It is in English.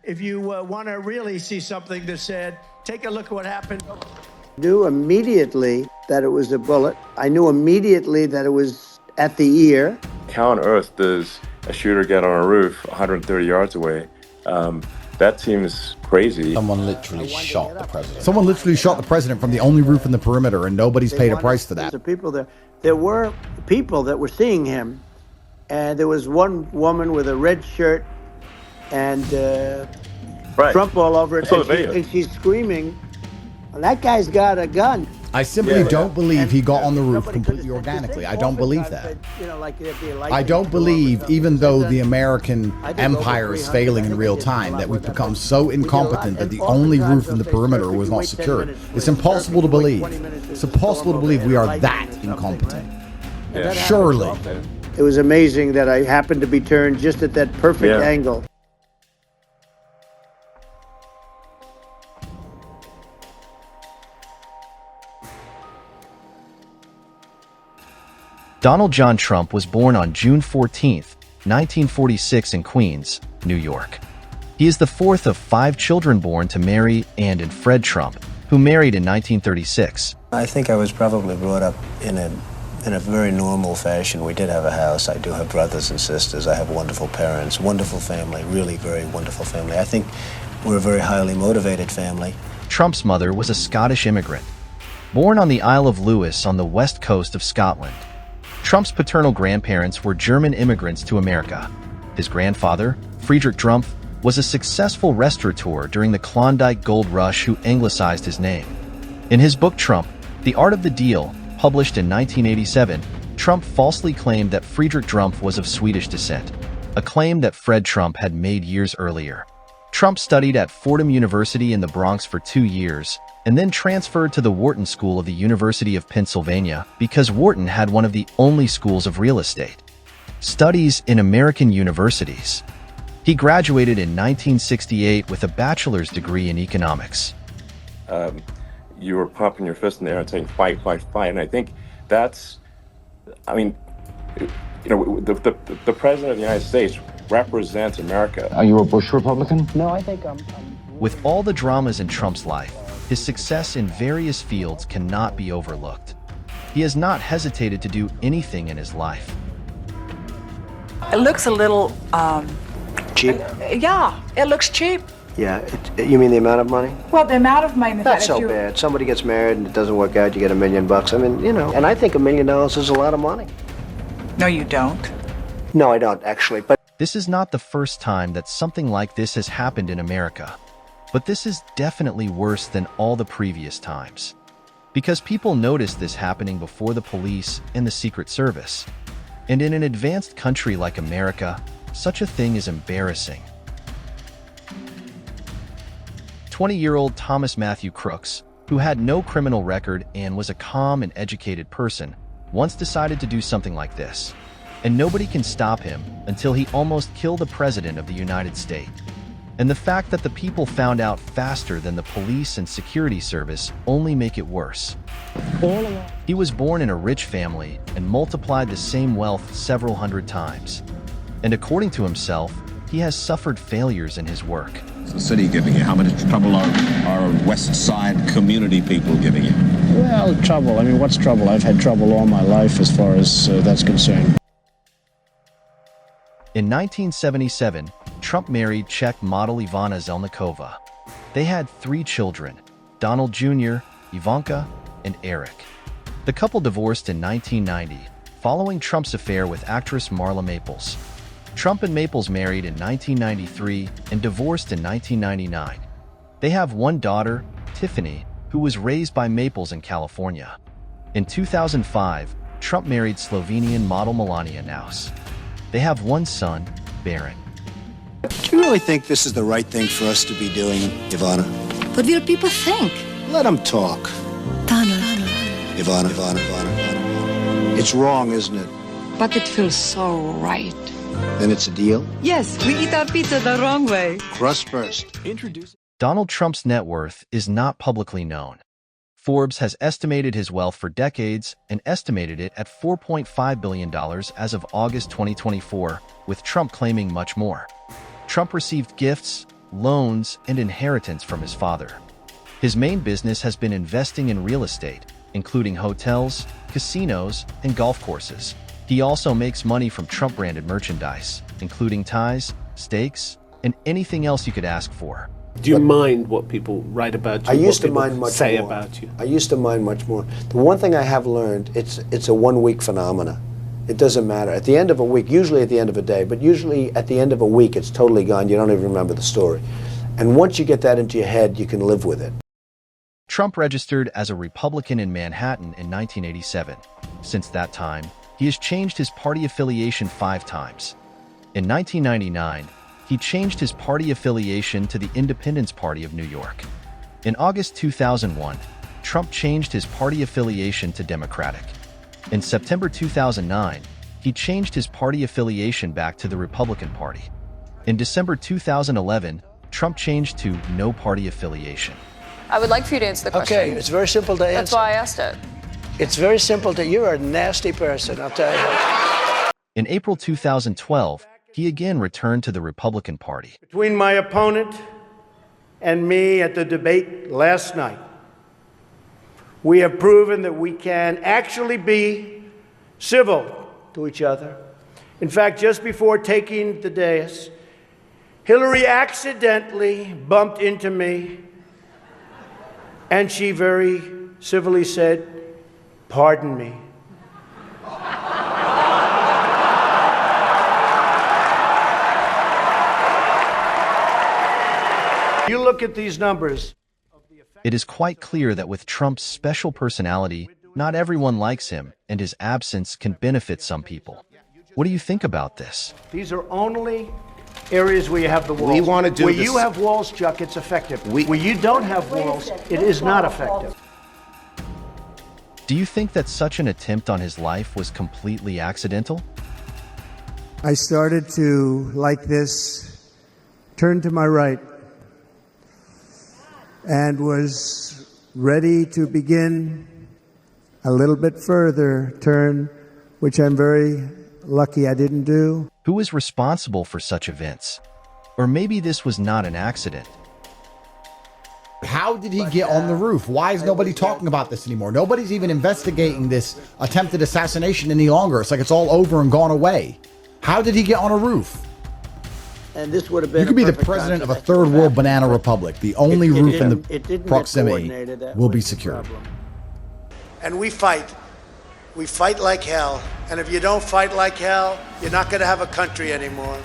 If you want to really see something that's said, take a look at what happened. Knew immediately that it was a bullet. I knew immediately that it was at the ear. How on earth does a shooter get on a roof 130 yards away? That seems crazy. Someone literally shot the president. Someone literally shot the president from the only roof in the perimeter, and nobody's paid a price for that. There were people that were seeing him, and there was one woman with a red shirt and Trump all over it, and she's screaming, "That guy's got a gun." I simply don't believe he got on the roof completely organically. I don't believe that. I don't believe, even though the American empire is failing in real time, that we've become so incompetent that the only roof in the perimeter was not secured. It's impossible to believe. It's impossible to believe we are that incompetent. Surely. It was amazing that I happened to be turned just at that perfect angle. Donald John Trump was born on June 14, 1946 in Queens, New York. He is the fourth of 5 children born to Mary Ann and Fred Trump, who married in 1936. I think I was probably brought up in a very normal fashion. We did have a house. I do have brothers and sisters. I have wonderful parents, wonderful family, really very wonderful family. I think we're a very highly motivated family. Trump's mother was a Scottish immigrant, born on the Isle of Lewis on the west coast of Scotland. Trump's paternal grandparents were German immigrants to America. His grandfather, Friedrich Trump, was a successful restaurateur during the Klondike Gold Rush who anglicized his name. In his book Trump, The Art of the Deal, published in 1987, Trump falsely claimed that Friedrich Trump was of Swedish descent, a claim that Fred Trump had made years earlier. Trump studied at Fordham University in the Bronx for 2 years, and then transferred to the Wharton School of the University of Pennsylvania because Wharton had one of the only schools of real estate. Studies in American universities. He graduated in 1968 with a bachelor's degree in economics. You were pumping your fist in the air and saying, fight, fight, fight. And I think that's, the president of the United States represents America. Are you a Bush Republican? No, I think I'm With all the dramas in Trump's life, his success in various fields cannot be overlooked. He has not hesitated to do anything in his life. It looks a little, Cheap? Yeah, it looks cheap. Yeah, you mean the amount of money? Well, the amount of money... Not so bad. Somebody gets married and it doesn't work out, you get $1 million. I mean, and I think $1 million is a lot of money. No, you don't. No, I don't, actually, but... This is not the first time that something like this has happened in America. But this is definitely worse than all the previous times. Because people notice this happening before the police and the Secret Service. And in an advanced country like America, such a thing is embarrassing. 20-year-old Thomas Matthew Crooks, who had no criminal record and was a calm and educated person, once decided to do something like this. And nobody can stop him until he almost killed the President of the United States. And the fact that the people found out faster than the police and security service only make it worse. He was born in a rich family and multiplied the same wealth several hundred times. And according to himself, he has suffered failures in his work. What's the city giving you? How much trouble are West Side community people giving you? Well, trouble. I mean, what's trouble? I've had trouble all my life as far as that's concerned. In 1977, Trump married Czech model Ivana Zelníková. They had 3 children, Donald Jr., Ivanka, and Eric. The couple divorced in 1990, following Trump's affair with actress Marla Maples. Trump and Maples married in 1993 and divorced in 1999. They have one daughter, Tiffany, who was raised by Maples in California. In 2005, Trump married Slovenian model Melania Naus. They have one son, Baron. Do you really think this is the right thing for us to be doing, Ivana? What will people think? Let them talk. Donald. Ivana. It's wrong, isn't it? But it feels so right. Then it's a deal? Yes, we eat our pizza the wrong way. Crust first. Donald Trump's net worth is not publicly known. Forbes has estimated his wealth for decades and estimated it at $4.5 billion as of August 2024, with Trump claiming much more. Trump received gifts, loans, and inheritance from his father. His main business has been investing in real estate, including hotels, casinos, and golf courses. He also makes money from Trump-branded merchandise, including ties, steaks, and anything else you could ask for. Do you mind what people write about you? I used to mind much say more. About you? I used to mind much more. The one thing I have learned, it's a one-week phenomena. It doesn't matter. At the end of a week, usually at the end of a day, but usually at the end of a week, it's totally gone. You don't even remember the story. And once you get that into your head, you can live with it. Trump registered as a Republican in Manhattan in 1987. Since that time, he has changed his party affiliation 5 times. In 1999, he changed his party affiliation to the Independence Party of New York. In August 2001, Trump changed his party affiliation to Democratic. In September 2009, he changed his party affiliation back to the Republican Party. In December 2011, Trump changed to no party affiliation. I would like for you to answer the question. Okay, it's very simple to answer. That's why I asked it. It's very simple to, you're a nasty person, I'll tell you. In April 2012, he again returned to the Republican Party. Between my opponent and me at the debate last night, we have proven that we can actually be civil to each other. In fact, just before taking the dais, Hillary accidentally bumped into me, and she very civilly said, "Pardon me." You look at these numbers. It is quite clear that with Trump's special personality, not everyone likes him, and his absence can benefit some people. What do you think about this? These are only areas where you have the walls. We want to do where this. you have walls, Chuck, it's effective. Where you don't have walls, it is not effective. Do you think that such an attempt on his life was completely accidental? I started to, like this, turn to my right and was ready to begin a little bit further turn, which I'm very lucky I didn't do. Who is responsible for such events? Or maybe this was not an accident. How did he get on the roof? Why is nobody talking about this anymore? Nobody's even investigating this attempted assassination any longer. It's like it's all over and gone away. How did he get on a roof? And this would have been. You could be the president of a third world banana republic. The only roof in the proximity will be secure. And we fight. We fight like hell. And if you don't fight like hell, you're not going to have a country anymore.